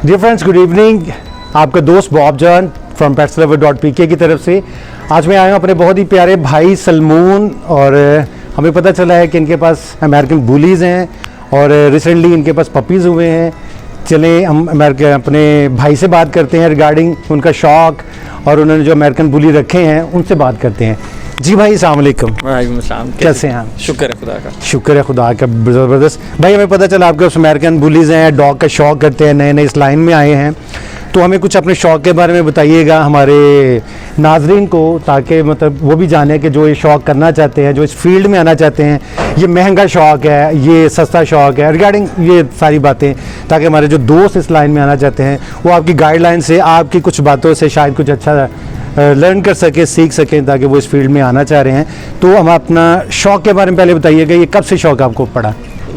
Dear friends, good evening. आपका दोस्त Bob John from PetsLover.pk की तरफ से आज मैं आया हूँ अपने बहुत ही प्यारे भाई सलमून, और हमें पता चला है कि इनके पास अमेरिकन बुलीज़ हैं और रिसेंटली इनके पास पपीज़ हुए हैं। चलें हम अपने भाई से बात करते हैं रिगार्डिंग उनका शौक़ और उन्होंने जो अमेरिकन बुली रखे हैं उनसे बात करते हैं। जी भाई, अस्सलाम वालेकुम। वालेकुम अस्सलाम। कैसे हैं आप? शुक्र है खुदा का। शुक्र है खुदा का, ज़बरदस्त। भाई हमें पता चला आपके उस अमेरिकन बुलीज़ हैं, डॉग का शौक़ करते हैं, नए नए इस लाइन में आए हैं, तो हमें कुछ अपने शौक़ के बारे में बताइएगा हमारे नाजरीन को, ताकि मतलब वो भी जाने कि जो ये शौक़ करना चाहते हैं, जो इस फील्ड में आना चाहते हैं, ये महंगा शौक़ है, ये सस्ता शौक़ है, रिगार्डिंग ये सारी बातें, ताकि हमारे जो दोस्त इस लाइन में आना चाहते हैं वो आपकी गाइडलाइन से, आपकी कुछ बातों से शायद कुछ अच्छा लर्न कर सके, सीख सकें, ताकि वो इस फील्ड में आना चाह रहे हैं। तो हम अपना शौक़ के बारे में पहले बताइएगा, ये कब से शौक़ आपको पड़ा?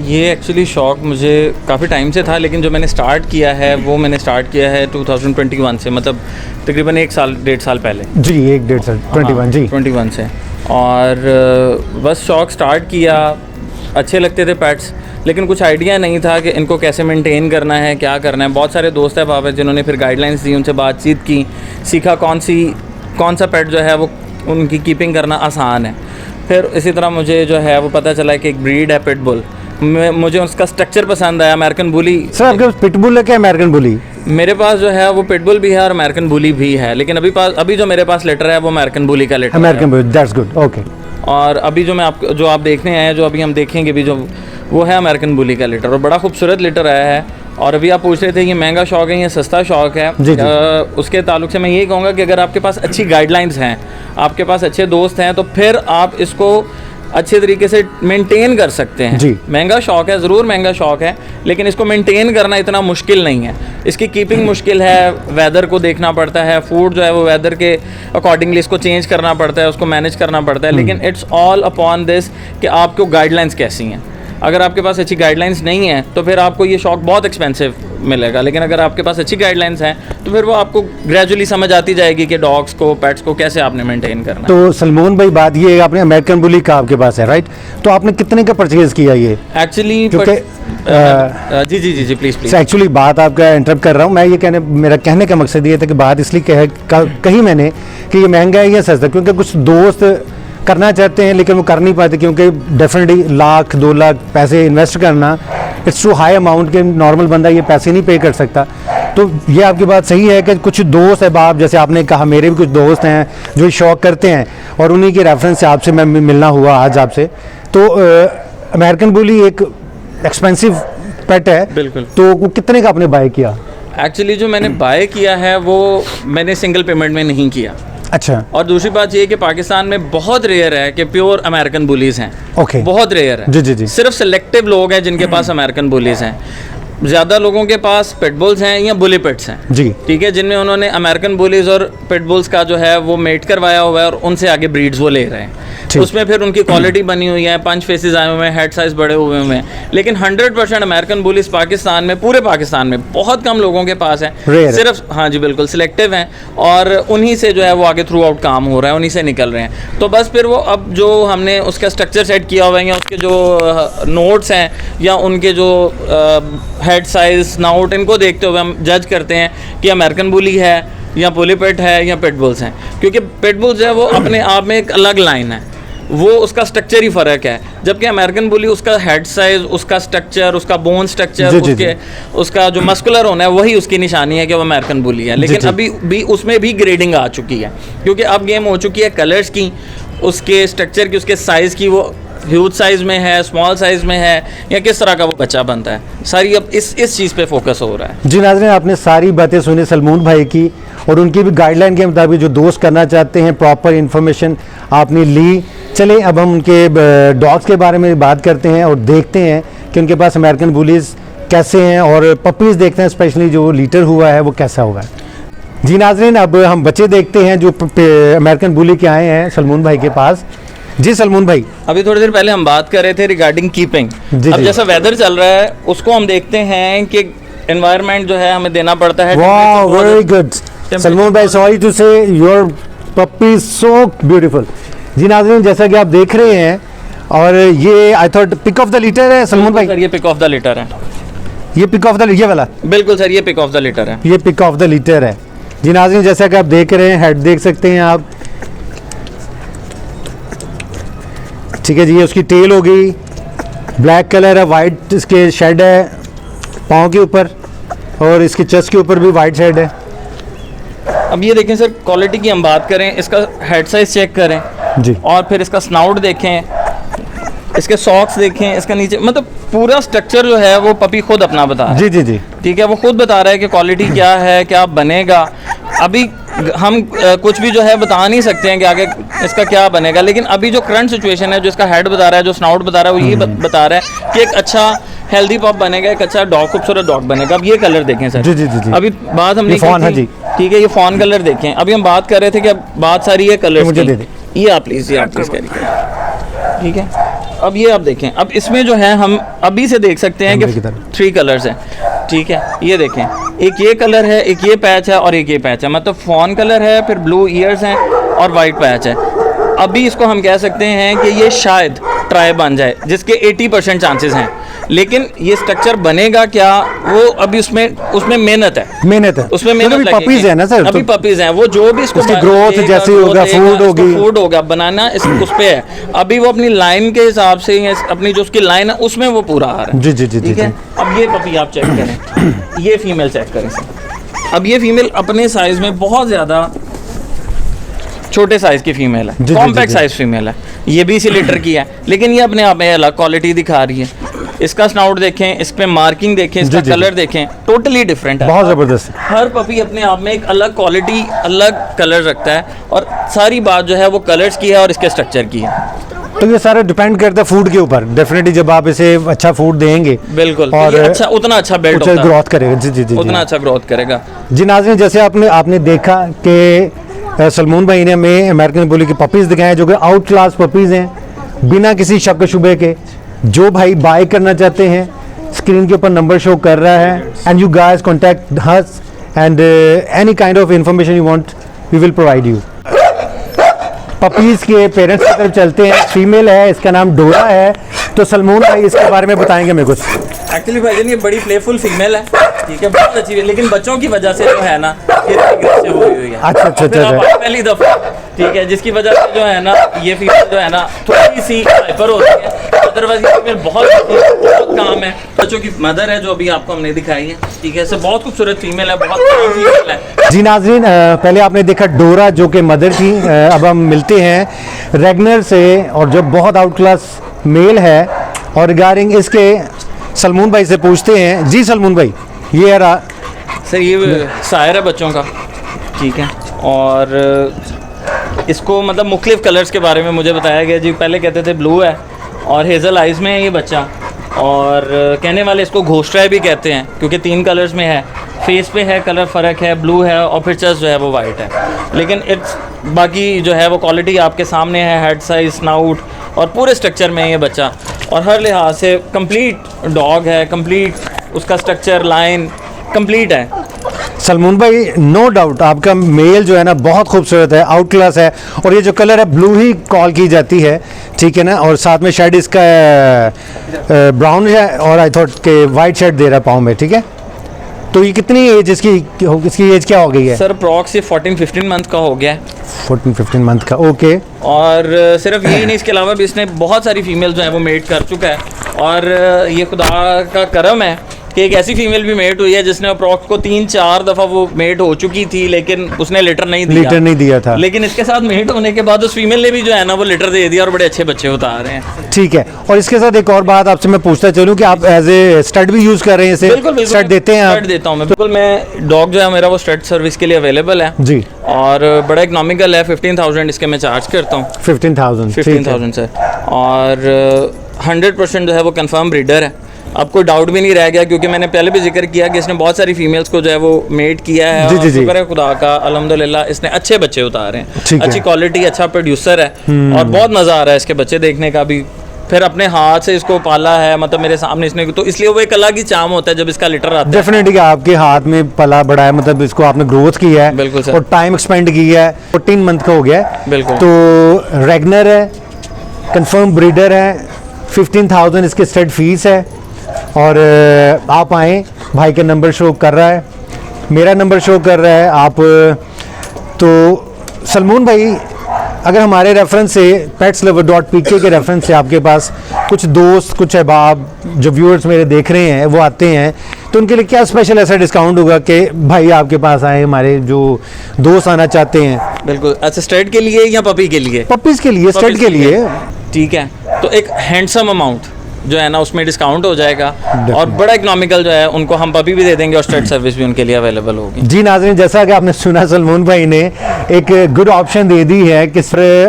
ये एक्चुअली शौक़ मुझे काफ़ी टाइम से था, लेकिन जो मैंने स्टार्ट किया है वो मैंने स्टार्ट किया है 2021 से, मतलब तकरीबन 1-1.5 साल पहले। जी, 1-1.5 साल 21 जी 21 से। और बस शौक़ स्टार्ट किया, अच्छे लगते थे पेट्स, लेकिन कुछ आइडिया नहीं था कि इनको कैसे मेंटेन करना है, क्या करना है। बहुत सारे दोस्त हैं वहाँ पे जिन्होंने फिर गाइडलाइंस दी, उनसे बातचीत की, सीखा कौन सा पेट जो है वो उनकी कीपिंग करना आसान है। फिर इसी तरह मुझे जो है वो पता चला कि एक ब्रीड है पिटबुल, मुझे उसका स्ट्रक्चर पसंद आया। American bully. सर आपके पास पिटबुल है क्या अमेरिकन बुली? मेरे पास जो है वो पिटबुल भी है और अमेरिकन बुली भी है, लेकिन अभी जो मेरे पास लेटर है वो अमेरिकन बुली का लेटर है। American bully, that's good, okay. और अभी जो आप देखने आए हैं, जो अभी हम देखेंगे भी, जो वो है अमेरिकन बुली का लेटर, और बड़ा खूबसूरत लेटर आया है। और अभी आप पूछ रहे थे ये महंगा शौक़ है या सस्ता शौक़ है, जी। उसके ताल्लुक से मैं यही कहूँगा कि अगर आपके पास अच्छी गाइडलाइंस हैं, आपके पास अच्छे दोस्त हैं, तो फिर आप इसको अच्छे तरीके से मेंटेन कर सकते हैं। जी। महंगा शौक़ है, ज़रूर महंगा शौक़ है, लेकिन इसको मेंटेन करना इतना मुश्किल नहीं है। इसकी कीपिंग मुश्किल है, वेदर को देखना पड़ता है, फूड जो है वो वेदर के अकॉर्डिंगली इसको चेंज करना पड़ता है, उसको मैनेज करना पड़ता है, लेकिन इट्स ऑल अपॉन दिस कि आपको गाइडलाइंस कैसी हैं। अगर आपके पास अच्छी गाइडलाइंस नहीं है तो फिर आपको ये शौक़ बहुत एक्सपेंसिव मिलेगा, लेकिन अगर आपके पास अच्छी गाइडलाइंस हैं तो फिर वो आपको ग्रेजुअली समझ आती जाएगी कि डॉग्स को, पेट्स को कैसे आपने मेंटेन करना है। तो सलमून भाई, बात ये है, आपने अमेरिकन बुली का आपके पास है, राइट? तो आपने कितने का परचेज किया ये एक्चुअली? Ji please. एक्चुअली बात आपका इंटरप्ट कर रहा हूँ मैं, मेरा कहने का मकसद ये था कि बात इसलिए कही मैंने कि ये महंगा है या सस्ता, क्योंकि कुछ दोस्त करना चाहते हैं लेकिन वो कर नहीं पाते, क्योंकि डेफिनेटली 1-2 लाख पैसे इन्वेस्ट करना इट्स टू हाई अमाउंट के नॉर्मल बंदा ये पैसे नहीं पे कर सकता। तो ये आपकी बात सही है कि कुछ दोस्त अहबाब, जैसे आपने कहा, मेरे भी कुछ दोस्त हैं जो शौक़ करते हैं, और उन्हीं के रेफरेंस से आपसे मैं मिलना हुआ आज आपसे। तो अमेरिकन बुली एक एक्सपेंसिव पेट है, बिल्कुल। तो वो कितने का आपने बाय किया? एक्चुअली जो मैंने बाय किया है वो मैंने सिंगल पेमेंट में नहीं किया। अच्छा। और दूसरी बात ये है कि पाकिस्तान में बहुत रेयर है कि प्योर अमेरिकन बुलीज हैं। ओके। बहुत रेयर है। जी। सिर्फ सिलेक्टिव लोग हैं जिनके पास अमेरिकन बुलीज हैं। ज़्यादा लोगों के पास पिटबुल्स हैं या बुली पिट्स हैं। जी। ठीक है, जिनमें उन्होंने अमेरिकन बुलीज और पिटबुल्स का जो है वो मेट करवाया हुआ है और उनसे आगे ब्रीड्स वो ले रहे हैं। उसमें फिर उनकी क्वालिटी बनी हुई है, 5 फेसेस आए हुए हैं, हेड साइज बड़े हुए हैं, लेकिन 100% अमेरिकन बुलीज पाकिस्तान में, पूरे पाकिस्तान में बहुत कम लोगों के पास है। सिर्फ, हाँ जी बिल्कुल, सिलेक्टिव हैं, और उन्हीं से जो है वो आगे थ्रू आउट काम हो रहा है, उन्हीं से निकल रहे हैं। तो बस फिर वो अब जो हमने उसका स्ट्रक्चर सेट किया हुआ है, या उसके जो नोट्स हैं, या उनके जो हेड साइज, स्नाउट, इनको देखते हुए हम जज करते हैं कि अमेरिकन बुली है या बुली पेट है या पिटबुल्स हैं, क्योंकि पिटबुल्स है वो अपने आप में एक अलग लाइन है, वो उसका स्ट्रक्चर ही फ़र्क है, जबकि अमेरिकन बुली उसका हेड साइज, उसका स्ट्रक्चर, उसका बोन स्ट्रक्चर, उसका जो मस्कुलर होना है, वही उसकी निशानी है कि वो अमेरिकन बुली है। लेकिन अभी भी उसमें भी ग्रेडिंग आ चुकी है, क्योंकि अब गेम हो चुकी है कलर्स की, उसके स्ट्रक्चर की, उसके साइज़ की, वो ह्यूज साइज़ में है, स्मॉल साइज़ में है, या किस तरह का वो बच्चा बनता है, सारी अब इस चीज़ पे फोकस हो रहा है। जी नाज़रीन, आपने सारी बातें सुनी सलमून भाई की, और उनकी भी गाइडलाइन के मुताबिक जो दोस्त करना चाहते हैं, प्रॉपर इन्फॉर्मेशन आपने ली। चलें अब हम उनके डॉग्स के बारे में बात करते हैं और देखते हैं कि उनके पास अमेरिकन बुलीज़ कैसे हैं, और पपीज़ देखते हैं, स्पेशली जो लीटर हुआ है वो कैसा होगा। जी नाज़रीन, अब हम बच्चे देखते हैं जो अमेरिकन बुली के आए हैं सलमून भाई के पास। जी सलमून भाई, अभी थोड़ी देर पहले हम बात कर रहे थे रिगार्डिंग कीपिंग। अब जैसा वेदर चल रहा है उसको हम देखते हैं कि एनवायरनमेंट जो है हमें देना पड़ता है। वाह, वेरी गुड सलमून भाई, sorry to say your puppy is so beautiful. जी नाज़रीन, जैसा कि आप देख रहे हैं, और ये I thought pick of the litter है सलमून भाई? ये पिक ऑफ द लीटर है। ये पिक ऑफ द ये वाला, बिल्कुल सर, ये पिक ऑफ द लिटर है। ये पिक ऑफ द लीटर है जी नाज़रीन। जैसा कि आप देख रहे हैं, हेड देख सकते हैं आप, ठीक है जी। ये उसकी टेल हो गई, ब्लैक कलर है, वाइट इसके शेड है पाँव के ऊपर, और इसके चेस्ट के ऊपर भी वाइट शेड है। अब ये देखें सर, क्वालिटी की हम बात करें, इसका हेड साइज चेक करें जी, और फिर इसका स्नाउट देखें, इसके सॉक्स देखें, इसका नीचे मतलब पूरा स्ट्रक्चर जो है वो पपी खुद अपना बता रहा है। जी जी जी, ठीक है, वो खुद बता रहा है कि क्वालिटी क्या है, क्या बनेगा। अभी हम कुछ भी जो है बता नहीं सकते हैं कि आगे इसका क्या बनेगा, लेकिन अभी जो करंट सिचुएशन है, जो इसका हेड बता रहा है, जो स्नाउट बता रहा है, वो ये बता रहा है कि एक अच्छा हेल्दी पप बनेगा, एक अच्छा डॉग, खूबसूरत डॉग बनेगा। अब ये कलर देखें सर। जी जी जी जी। अभी बात हमने फॉन है की थी, जी। ठीक है, ये फॉन कलर देखें। अभी हम बात कर रहे थे कि अब बात सारी है कलर मुझे दे दे। ये आप प्लीज़ कैरी करें, ठीक है। अब ये आप देखें, अब इसमें जो है हम अभी से देख सकते हैं कि 3 कलर्स हैं, ठीक है। ये देखें, एक ये कलर है, एक ये पैच है और एक ये पैच है, मतलब फॉन कलर है, फिर ब्लू ईयर्स हैं और वाइट पैच है। अभी इसको हम कह सकते हैं कि ये शायद ट्राई बन जाए, जिसके 80% चांसेस हैं, लेकिन ये स्ट्रक्चर बनेगा क्या, वो अभी उसमें मेहनत है, उसमें मेहनत पपीज है ना सर, अभी पपीज हैं, वो जो भी इसको ग्रोथ जैसे होगा, फूड होगा बनाना, उस पे है। अभी वो अपनी लाइन के हिसाब से, अपनी जो उसकी लाइन है उसमें वो पूरा आ रहा है। जी जी जी, ठीक है। अब ये पपी आप चेक करें, ये फीमेल चेक करें सर। अब ये फीमेल अपने साइज में बहुत ज़्यादा छोटे साइज की फीमेल है, कॉम्पैक्ट साइज फीमेल है, ये भी इसी लीटर की है, लेकिन ये अपने आप में अलग क्वालिटी दिखा रही है। इसका स्नाउट देखें, इस पे मार्किंग देखें, इसका कलर देखें, टोटली डिफरेंट है, बहुत ज़बरदस्त। हर पपी अपने आप में एक अलग क्वालिटी, अलग कलर रखता है, और सारी बात जो है वो कलर्स की है और इसके स्ट्रक्चर की है। तो ये सारा डिपेंड करता है फूड के ऊपर। डेफिनेटली जब आप इसे अच्छा फूड देंगे, बिल्कुल, और तो अच्छा उतना अच्छा बिल्ड होता है, ग्रोथ करेगा। जी जी जी, उतना अच्छा ग्रोथ करेगा। जी नाज़रीन, जैसे आपने देखा कि सलमान भाई ने हमें अमेरिकन बुली की पपीज़ दिखाए जो कि आउट क्लास पपीज़ हैं, बिना किसी शक शुबे के। जो भाई बाय करना चाहते हैं, स्क्रीन के ऊपर नंबर शो कर रहा है, and you guys contact us, and any kind of information you want we will provide you. Puppies के पेरेंट्स की तरफ चलते हैं। फीमेल है, इसका नाम डोरा है। तो सलमान भाई इसके बारे में बताएंगे मेरे कुछ। एक्चुअली भाईजान ये बड़ी प्लेफुल फीमेल है, ठीक है, बहुत अच्छी है, लेकिन बच्चों की वजह से जो है ना ये एग्रेसिव हुई है। अच्छा अच्छा अच्छा, पहली दफा, ठीक है, जिसकी वजह से जो है ना ये फीमेल जो है ना थोड़ी सी हाइपर होती है, अदरवाइज ये फीमेल बहुत काम है। बच्चों की मदर है जो अभी आपको हमने दिखाई है, ठीक है, इससे बहुत खूबसूरत फीमेल है, बहुत फीमेल है। जी नाज़रीन, पहले आपने देखा डोरा जो कि मदर थी। अब हम मिलते हैं रैगनर से, और जो बहुत आउट क्लास मेल है, और रिगार्डिंग इसके सलमान भाई से पूछते हैं। जी सलमान भाई, ये रहा सर, ये सायर है बच्चों का, ठीक है, और इसको मतलब मुख्तलिफ कलर्स के बारे में मुझे बताया गया जी। पहले कहते थे ब्लू है और हेज़ल आइज़ में है ये बच्चा, और कहने वाले इसको घोस्ट्राई भी कहते हैं क्योंकि 3 कलर्स में है। फेस पे है कलर फ़र्क है, ब्लू है, और फिर चेस्ट जो है वो वाइट है, लेकिन इट्स बाकी जो है वो क्वालिटी आपके सामने है। हेड साइज, स्नाउट और पूरे स्ट्रक्चर में ये बच्चा, और हर लिहाज से कंप्लीट डॉग है, कंप्लीट उसका स्ट्रक्चर, लाइन कंप्लीट है। सलमान भाई, नो डाउट आपका मेल जो है ना बहुत खूबसूरत है, आउट क्लास है, और ये जो कलर है ब्लू ही कॉल की जाती है, ठीक है ना, और साथ में शेड इसका ब्राउन है, और आई थॉट के वाइट शेड दे रहा है पाँव में, ठीक है। तो ये कितनी एज इसकी एज क्या हो गई है? सर प्रॉक्स ये 14-15 मंथ का हो गया है। 14-15 मंथ का, ओके। और सिर्फ यही नहीं, इसके अलावा भी इसने बहुत सारी फीमेल जो है वो मेट कर चुका है, और ये खुदा का करम है कि एक ऐसी फीमेल भी मेट हुई है जिसने अप्रॉक्स को 3-4 दफ़ा वो मेट हो चुकी थी, लेकिन उसने लिटर नहीं दिया था। लेकिन इसके साथ मेट होने के बाद उस फीमेल ने भी जो है ना वो लिटर दे दिया, और बड़े अच्छे बच्चे उतार रहे हैं। ठीक है, और इसके साथ एक और बात आपसे मैं पूछता चलूँ कि आप एज ए स्टड भी यूज़ कर रहे हैं इसे? बिल्कुल, स्टड देते हैं आप? स्टड देता हूँ मैं, बिल्कुल। मैं डॉग जो है मेरा वो स्टड सर्विस के लिए अवेलेबल है जी, और बड़ा इकनॉमिकल है। 15,000 इसके मैं चार्ज करता हूँ। 15,000 सर, और 100% जो है वो कंफर्म ब्रीडर है। अब कोई डाउट भी नहीं रह गया, क्योंकि मैंने पहले भी जिक्र किया कि इसने बहुत सारी फीमेल्स को जो है वो मेट किया है, और शुक्र है खुदा का, अल्हम्दुलिल्लाह इसने अच्छे बच्चे उतारे हैं, अच्छी क्वालिटी, अच्छा प्रोड्यूसर है, और बहुत मज़ा आ रहा है इसके बच्चे देखने का भी। फिर अपने हाथ से इसको पाला है, मतलब मेरे सामने इसने, तो इसलिए वो एक अलग ही चाम होता है जब इसका लिटर आता है। डेफिनेटली आपके हाथ में पला बड़ा है, मतलब इसको आपने ग्रोथ किया है, बिल्कुल सर, और टाइम एक्सपेंड किया है। 14 मंथ का हो गया है, बिल्कुल। तो रैगनर है, कंफर्म ब्रीडर है, 15,000 इसके स्टड फीस है, और आप आएँ, भाई का नंबर शो कर रहा है, मेरा नंबर शो कर रहा है। आप तो सलमान भाई, अगर हमारे रेफरेंस से petslover.pk के रेफरेंस से आपके पास कुछ दोस्त, कुछ अहबाब जो व्यूअर्स मेरे देख रहे हैं वो आते हैं, तो उनके लिए क्या स्पेशल ऐसा डिस्काउंट होगा कि भाई आपके पास आए, हमारे जो दोस्त आना चाहते हैं? बिल्कुल। अच्छा, स्टड के लिए या पपी के लिए? पपीज़ के लिए, स्टड के लिए। ठीक है, तो एक हैंडसम अमाउंट जो है ना उसमें डिस्काउंट हो जाएगा और बड़ा इकोनॉमिकल जो है उनको हम पपी भी दे देंगे और स्टड सर्विस भी उनके लिए अवेलेबल होगी। जी नाज़रीन, जैसा कि आपने सुना, सलमान भाई ने एक गुड ऑप्शन दे दी है कि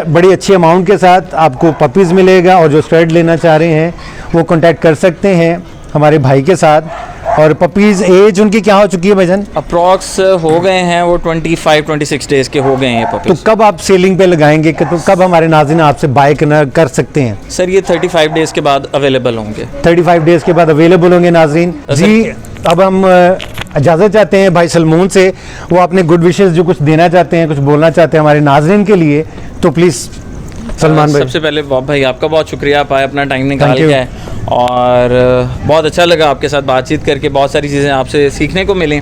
बड़ी अच्छी अमाउंट के साथ आपको पपीज़ मिलेगा, और जो स्टड लेना चाह रहे हैं वो कांटेक्ट कर सकते हैं हमारे भाई के साथ। और पपीज़ एज उनकी क्या हो चुकी है भाईजान? अप्रॉक्स हो गए हैं वो 25-26 डेज़ के हो गए हैं ये तो पपीज़। कब आप सेलिंग पे लगाएंगे, तो कब हमारे नाज़रीन आपसे बाय कर सकते हैं? सर ये 35 डेज़ के बाद अवेलेबल होंगे। 35 डेज़ के बाद अवेलेबल होंगे नाज़रीन जी। अब हम इजाज़त चाहते हैं भाई सलमान से, वो अपने गुड विशेस जो कुछ देना चाहते हैं, कुछ बोलना चाहते हैं हमारे नाज़रीन के लिए, तो प्लीज़ सलमान भाई। सबसे पहले बॉब भाई आपका बहुत शुक्रिया, आप आए, अपना टाइम निकाल के आए, और बहुत अच्छा लगा आपके साथ बातचीत करके, बहुत सारी चीज़ें आपसे सीखने को मिली,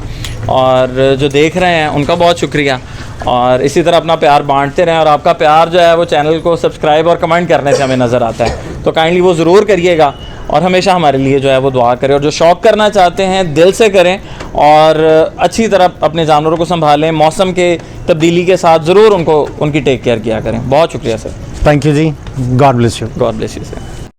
और जो देख रहे हैं उनका बहुत शुक्रिया, और इसी तरह अपना प्यार बांटते रहें। और आपका प्यार जो है वो चैनल को सब्सक्राइब और कमेंट करने से हमें नज़र आता है, तो काइंडली वो ज़रूर करिएगा, और हमेशा हमारे लिए जो है वो दुआ करें, और जो शौक़ करना चाहते हैं दिल से करें, और अच्छी तरह अपने जानवरों को संभालें, मौसम के तब्दीली के साथ ज़रूर उनको उनकी टेक केयर किया करें। बहुत शुक्रिया sir. Thank you ji, God bless you. God bless you sir.